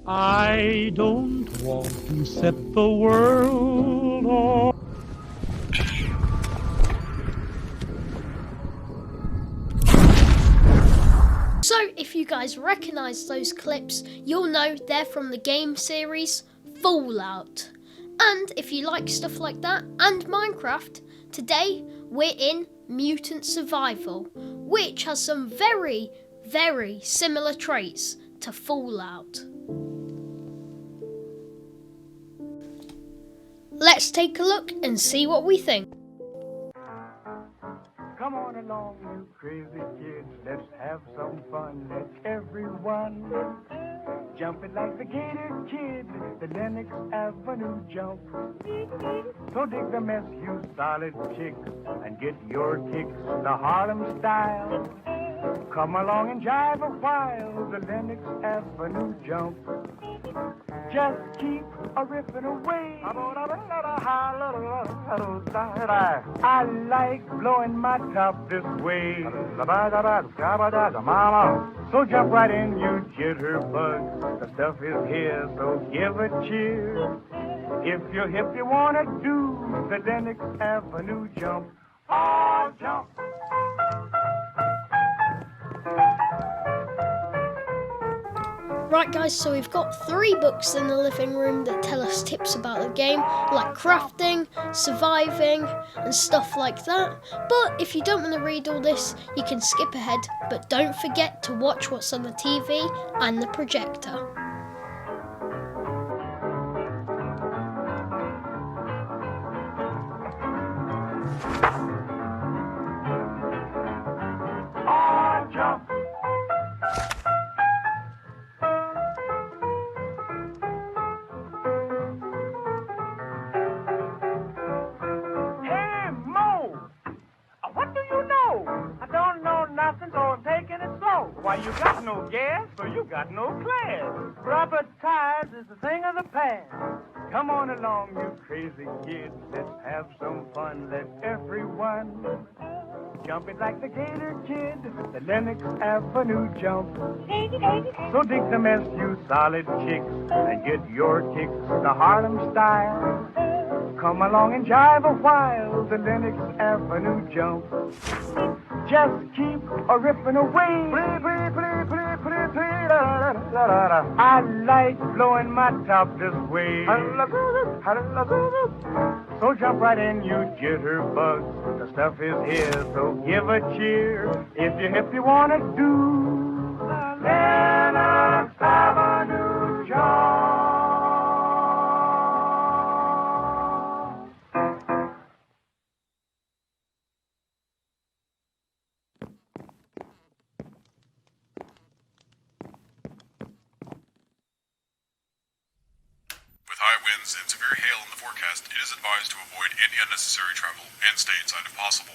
I don't want to set the world on. So if you guys recognise those clips, you'll know they're from the game series Fallout. And if you like stuff like that and Minecraft, today we're in Mutant Survival, which has some very, very similar traits to Fallout. Let's take a look and see what we think. Come on along, you crazy kids, let's have some fun. Let everyone jump it like the Gator Kid, the Lennox Avenue jump. So dig the mess, you solid chicks, and get your kicks the Harlem style. Come along and jive a while, the Lennox Avenue jump. Just keep a-riffing away. I like blowing my top this way. So jump right in, you jitterbugs. The stuff is here, so give a cheer. If you're hip, you wanna do the Lennox Avenue jump. Oh, jump! Right guys, so we've got 3 books in the living room that tell us tips about the game, like crafting, surviving, and stuff like that. But if you don't want to read all this, you can skip ahead, but don't forget to watch what's on the TV and the projector. Oh, jump! Why, you got no gas, so you got no class. Rubber tires is the thing of the past. Come on along, you crazy kids, let's have some fun. Let everyone jump it like the Gator Kid, the Lennox Avenue jump. So dig the mess, you solid chicks, and get your kicks the Harlem style. Come along and jive a while, the Lennox Avenue jump. Just keep a-riffing away. I like blowing my top this way. So jump right in, you jitterbugs. The stuff is here, so give a cheer. If you're hip, you wanna do the Lennox Avenue jump. With high winds and severe hail in the forecast, it is advised to avoid any unnecessary travel and stay inside if possible.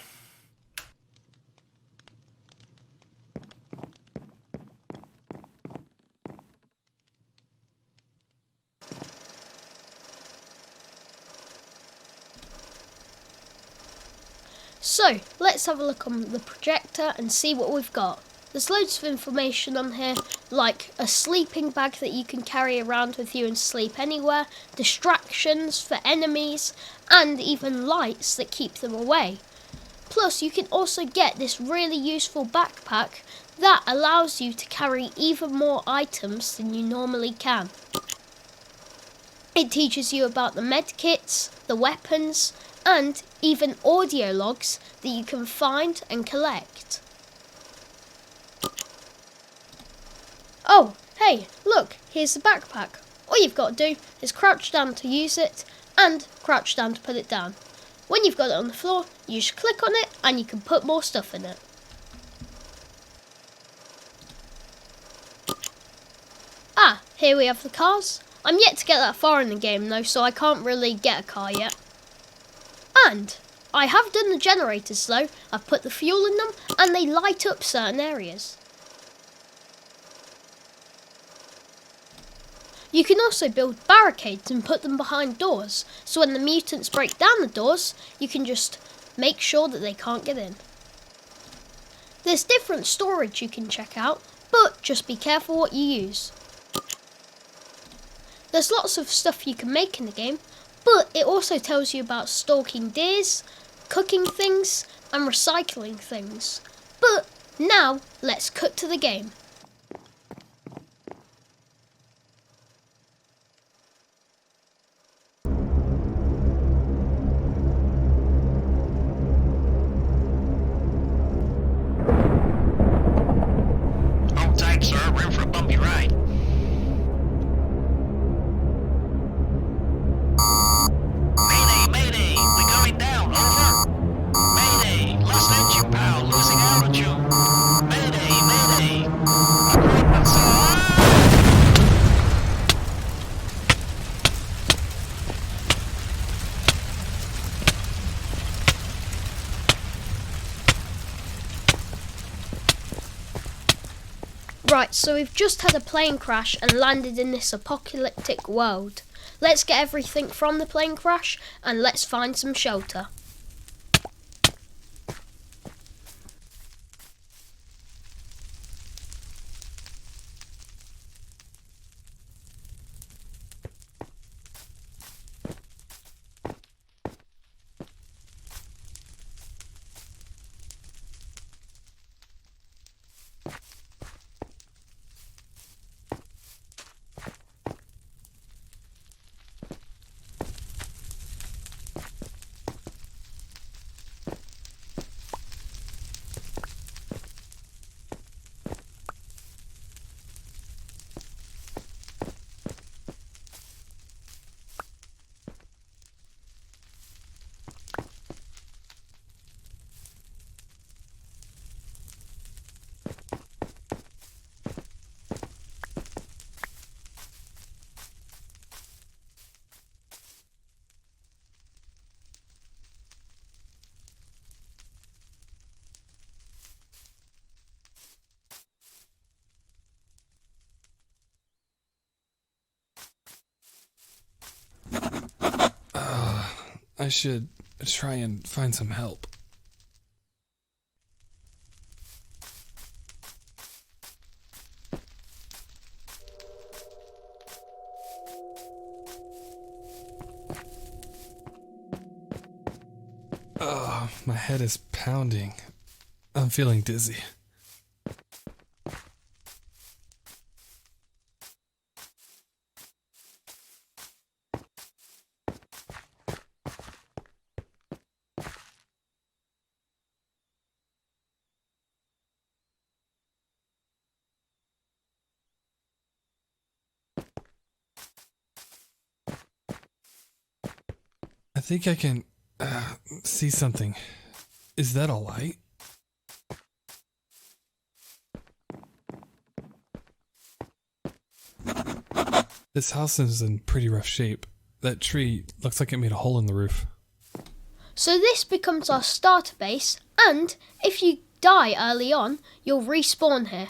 So, let's have a look on the projector and see what we've got. There's loads of information on here, like a sleeping bag that you can carry around with you and sleep anywhere, distractions for enemies, and even lights that keep them away. Plus, you can also get this really useful backpack that allows you to carry even more items than you normally can. It teaches you about the medkits, the weapons, and even audio logs that you can find and collect. Oh, hey, look, here's the backpack. All you've got to do is crouch down to use it and crouch down to put it down. When you've got it on the floor, you just click on it and you can put more stuff in it. Ah, here we have the cars. I'm yet to get that far in the game though, so I can't really get a car yet. And I have done the generators though. I've put the fuel in them and they light up certain areas. You can also build barricades and put them behind doors, so when the mutants break down the doors, you can just make sure that they can't get in. There's different storage you can check out, but just be careful what you use. There's lots of stuff you can make in the game, but it also tells you about stalking deers, cooking things, and recycling things. But now, let's cut to the game. Hold tight, sir. We're in for a bumpy ride. Mayday, mayday! We're going down. Over. Mayday! Lost engine power. Losing altitude. Mayday, mayday! Equipment, sir! Right, so we've just had a plane crash and landed in this apocalyptic world. Let's get everything from the plane crash and let's find some shelter. I should try and find some help. My head is pounding. I'm feeling dizzy. I think I can see something. Is that a light? This house is in pretty rough shape. That tree looks like it made a hole in the roof. So this becomes our starter base, and if you die early on, you'll respawn here.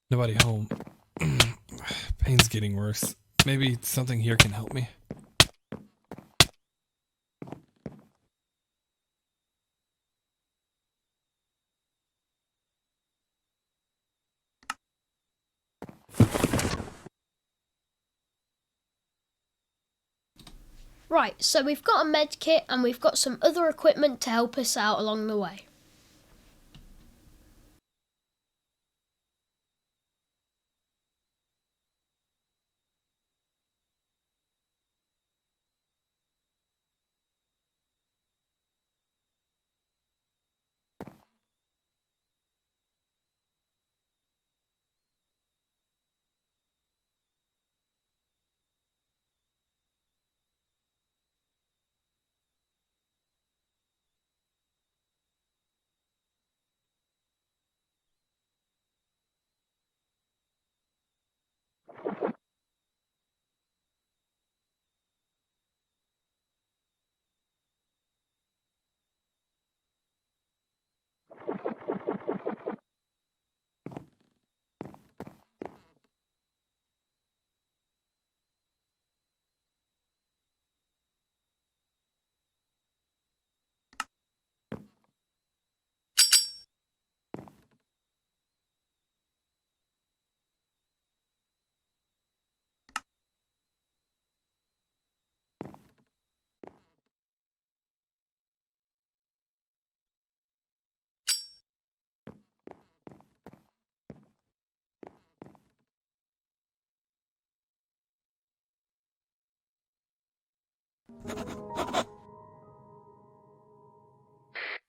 Nobody home. Pain's getting worse. Maybe something here can help me. Right, so we've got a med kit and we've got some other equipment to help us out along the way.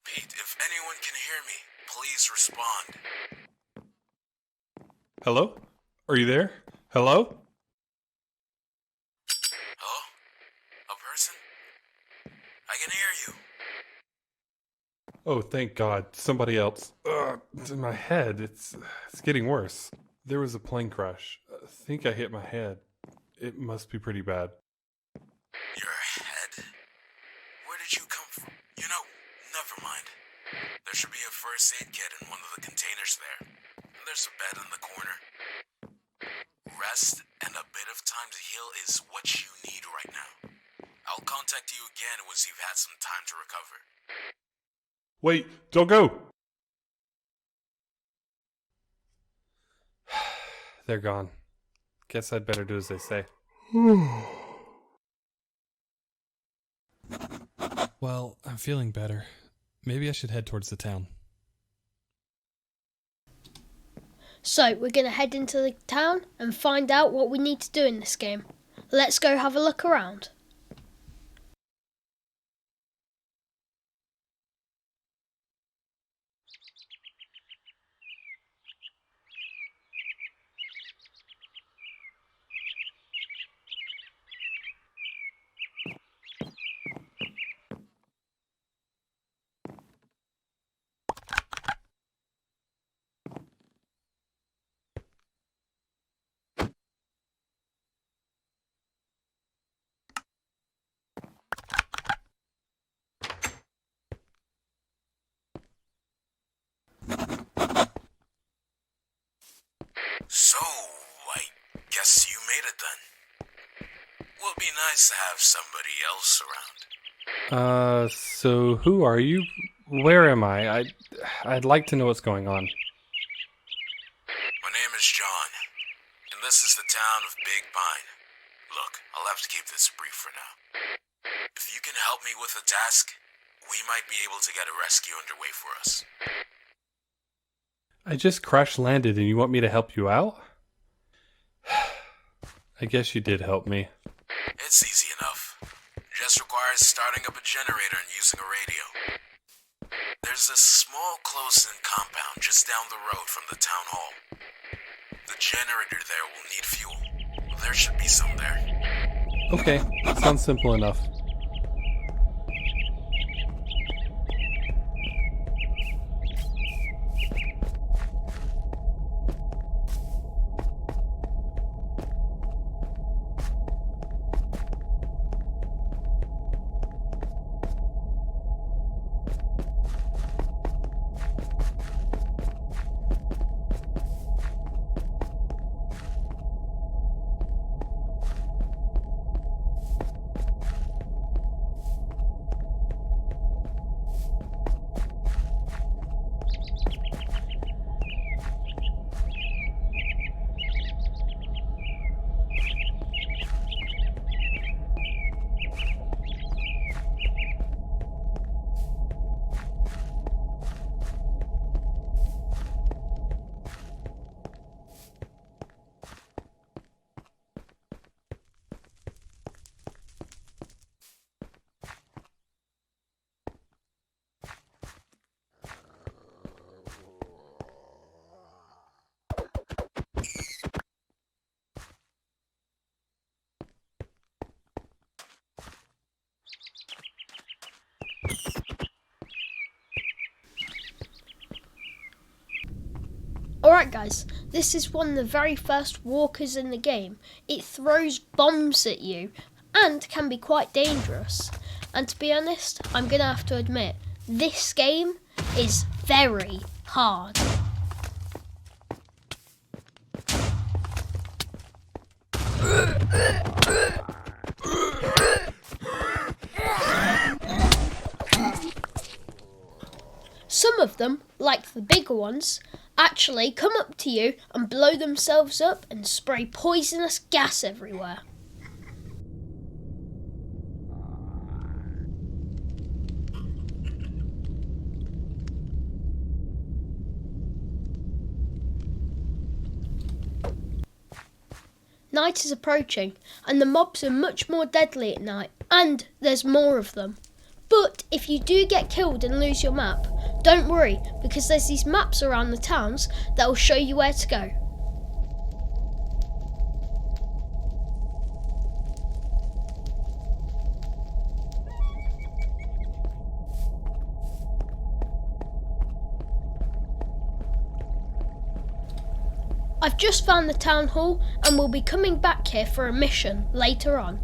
Pete, if anyone can hear me, please respond. Hello? Are you there? Hello? Hello? A person? I can hear you. Oh, thank God. Somebody else. It's in my head. It's getting worse. There was a plane crash. I think I hit my head. It must be pretty bad. Your head? Where did you come from? You know, never mind. There should be a first aid kit in one of the containers there. And there's a bed in the corner. Rest and a bit of time to heal is what you need right now. I'll contact you again once you've had some time to recover. Wait, don't go! They're gone. Guess I'd better do as they say. Well, I'm feeling better. Maybe I should head towards the town. So, we're going to head into the town and find out what we need to do in this game. Let's go have a look around. So, I guess you made it then. Will be nice to have somebody else around. So who are you? Where am I? I'd like to know what's going on. My name is John, and this is the town of Big Pine. Look, I'll have to keep this brief for now. If you can help me with a task, we might be able to get a rescue underway for us. I just crash landed and you want me to help you out? I guess you did help me. It's easy enough. Just requires starting up a generator and using a radio. There's a small closed-in compound just down the road from the town hall. The generator there will need fuel. There should be some there. Okay, sounds simple enough. Alright guys, this is one of the very first walkers in the game. It throws bombs at you and can be quite dangerous. And to be honest, I'm going to have to admit, this game is very hard. Some of them, like the bigger ones, actually come up to you and blow themselves up and spray poisonous gas everywhere. Night is approaching and the mobs are much more deadly at night, And there's more of them. But if you do get killed and lose your map, don't worry, because there's these maps around the towns that will show you where to go. I've just found the town hall and we'll be coming back here for a mission later on.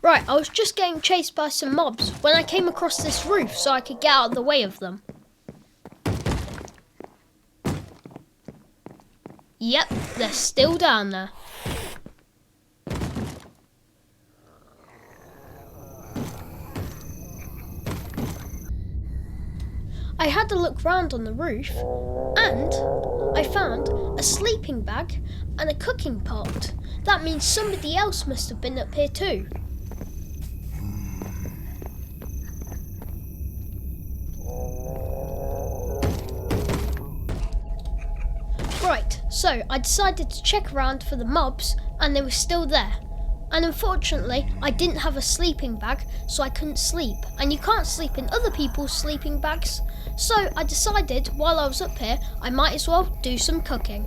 Right, I was just getting chased by some mobs when I came across this roof so I could get out of the way of them. Yep, they're still down there. I had a look round on the roof and I found a sleeping bag and a cooking pot. That means somebody else must have been up here too. Right, so I decided to check around for the mobs and they were still there. And unfortunately, I didn't have a sleeping bag, so I couldn't sleep. And you can't sleep in other people's sleeping bags. So I decided, while I was up here, I might as well do some cooking.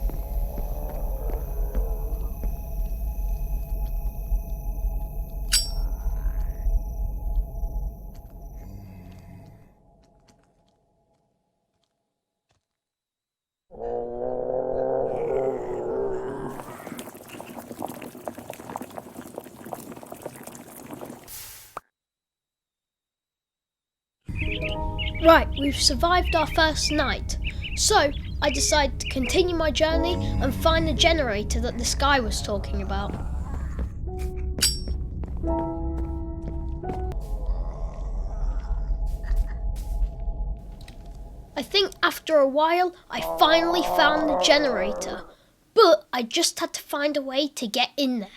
Right, we've survived our first night, so I decided to continue my journey and find the generator that this guy was talking about. I think after a while I finally found the generator, but I just had to find a way to get in there.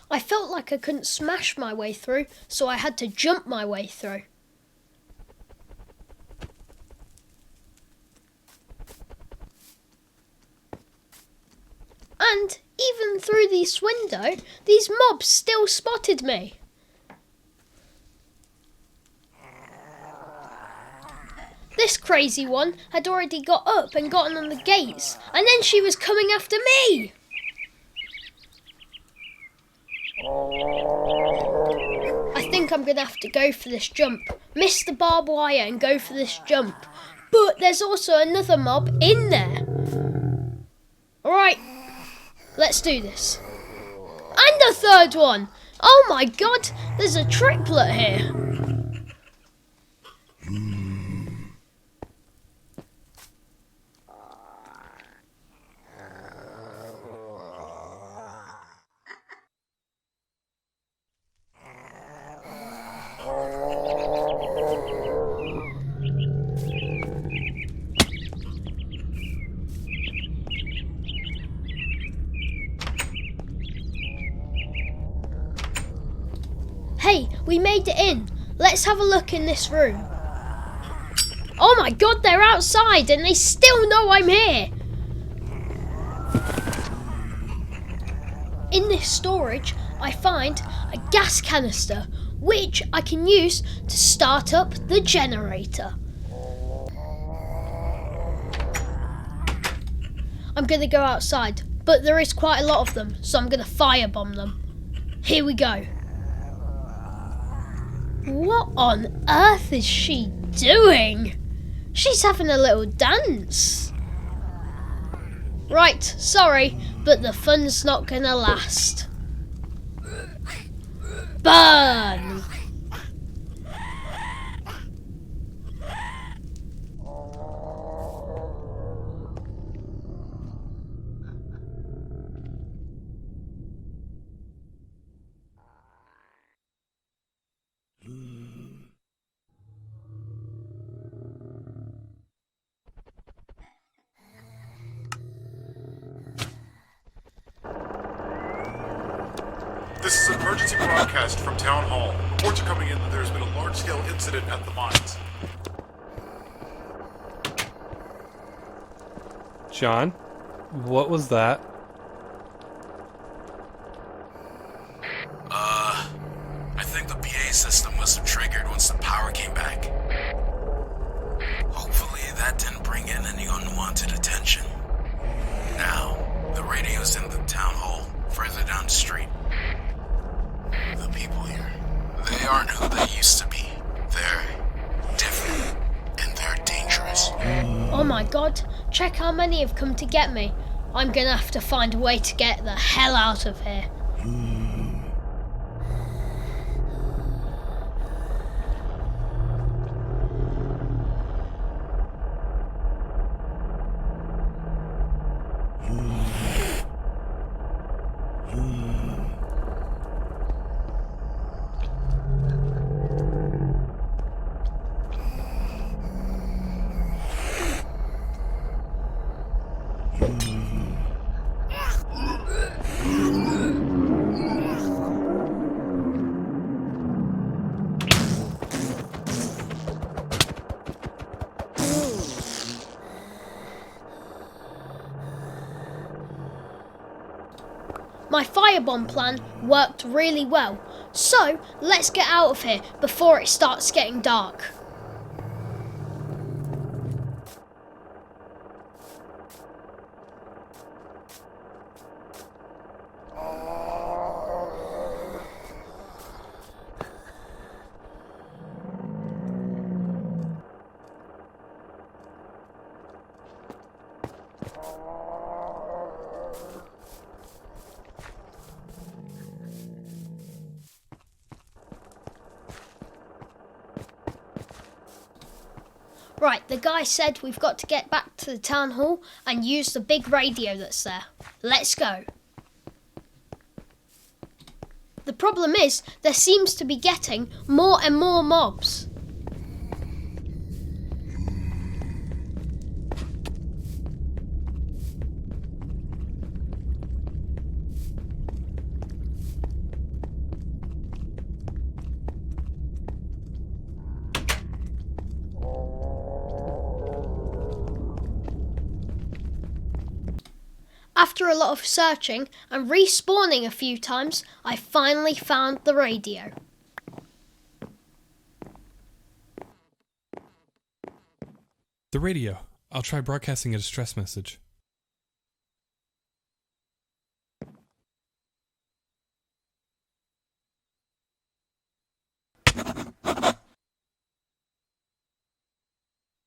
I felt like I couldn't smash my way through, so I had to jump my way through. And even through this window, these mobs still spotted me. This crazy one had already got up and gotten on the gates, and then she was coming after me. I think I'm gonna have to go for this jump. Miss the barbed wire and go for this jump. But there's also another mob in there. Alright, let's do this. And a third one! Oh my god, there's a triplet here. Hey, we made it in. Let's have a look in this room. Oh my god, they're outside and they still know I'm here. In this storage, I find a gas canister, which I can use to start up the generator. I'm going to go outside, but there is quite a lot of them, so I'm going to firebomb them. Here we go. What on earth is she doing? She's having a little dance. Right, sorry, but the fun's not gonna last. Burn! This is an emergency broadcast from Town Hall. Reports are coming in that there's been a large-scale incident at the mines. John, what was that? I think the PA system must have triggered once the power came back. Hopefully that didn't bring in any unwanted attention. Now, the radio's in the town hall, further down the street. The people here, they aren't who they used to be. They're different, and they're dangerous. Oh my god, check how many have come to get me. I'm gonna have to find a way to get the hell out of here. My firebomb plan worked really well, so let's get out of here before it starts getting dark. Right, the guy said we've got to get back to the town hall and use the big radio that's there. Let's go. The problem is, there seems to be getting more and more mobs. After a lot of searching and respawning a few times, I finally found the radio. The radio. I'll try broadcasting a distress message.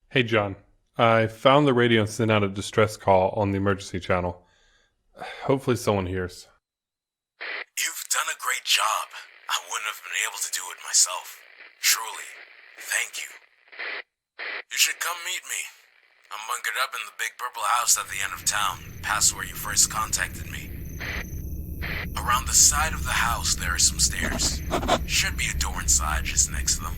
Hey John, I found the radio and sent out a distress call on the emergency channel. Hopefully someone hears. You've done a great job. I wouldn't have been able to do it myself. Truly, thank you. You should come meet me. I'm bunkered up in the big purple house at the end of town, past where you first contacted me. Around the side of the house, there are some stairs. Should be a door inside just next to them.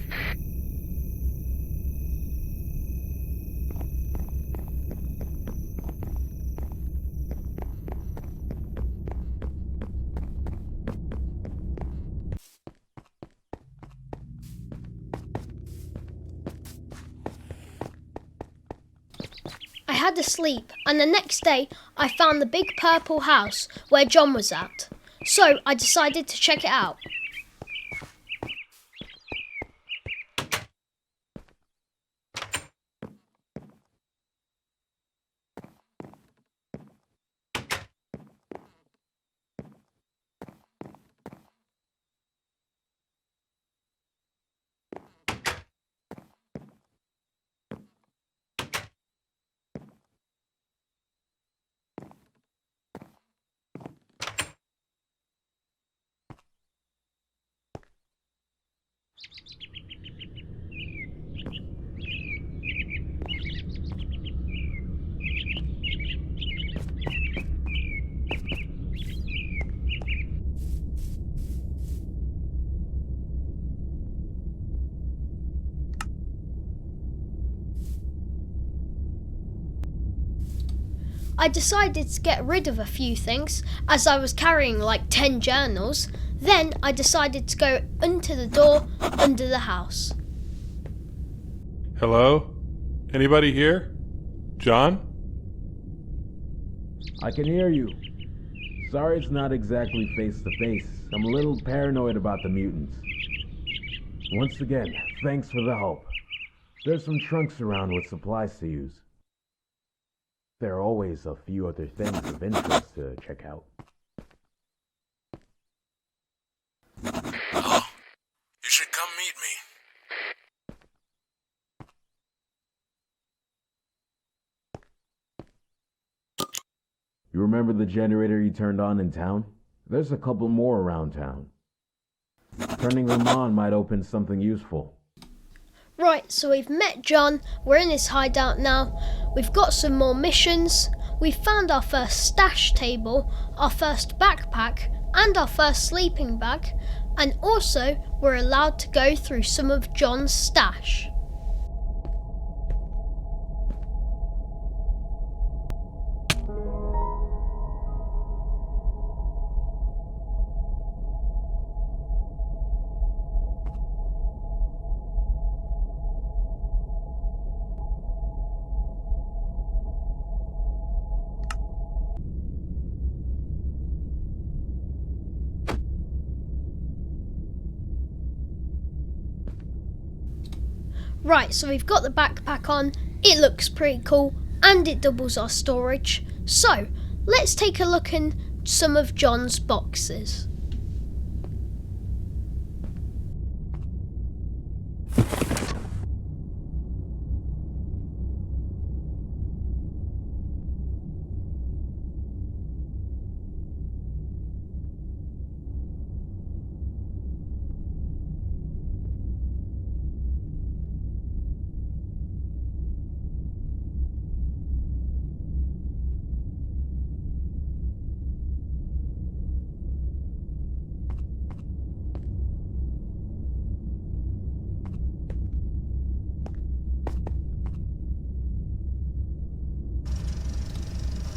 I had a sleep, and the next day I found the big purple house where John was at. so I decided to check it out. I decided to get rid of a few things as I was carrying like 10 journals. Then I decided to go into the door under the house. Hello? Anybody here? John? I can hear you. Sorry it's not exactly face to face. I'm a little paranoid about the mutants. Once again, thanks for the help. There's some trunks around with supplies to use. There are always a few other things of interest to check out. Oh, you should come meet me. You remember the generator you turned on in town? There's a couple more around town. Turning them on might open something useful. Right, so we've met John, we're in his hideout now, we've got some more missions, we've found our first stash table, our first backpack, and our first sleeping bag, and also we're allowed to go through some of John's stash. Right, so we've got the backpack on, it looks pretty cool, and it doubles our storage. So, let's take a look in some of John's boxes.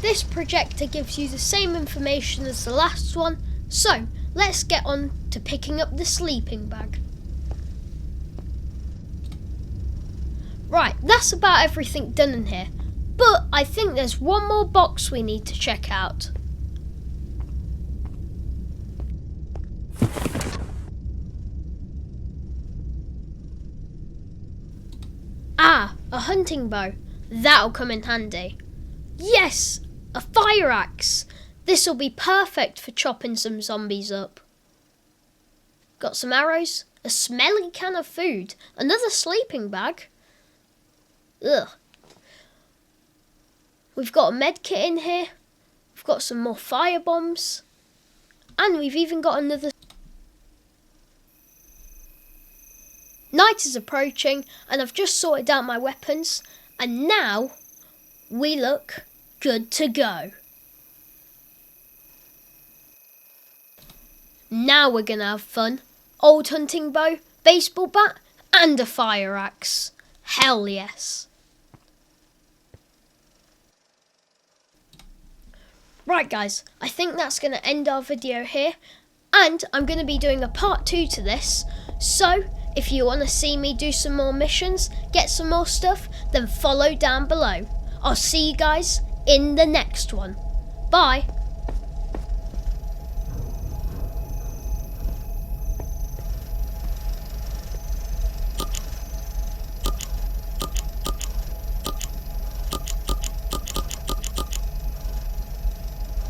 This projector gives you the same information as the last one, so let's get on to picking up the sleeping bag. Right, that's about everything done in here, but I think there's one more box we need to check out. Ah, a hunting bow. That'll come in handy. Yes! A fire axe! This'll be perfect for chopping some zombies up. Got some arrows, a smelly can of food, another sleeping bag. Ugh. We've got a med kit in here, we've got some more fire bombs, and we've even got another... Night is approaching, and I've just sorted out my weapons, and now we look good to go. Now we're gonna have fun. Old hunting bow, baseball bat, and a fire axe. Hell yes. Right guys, I think that's gonna end our video here, and I'm gonna be doing a part 2 to this, so if you want to see me do some more missions, get some more stuff, then follow down below. I'll see you guys in the next one. Bye.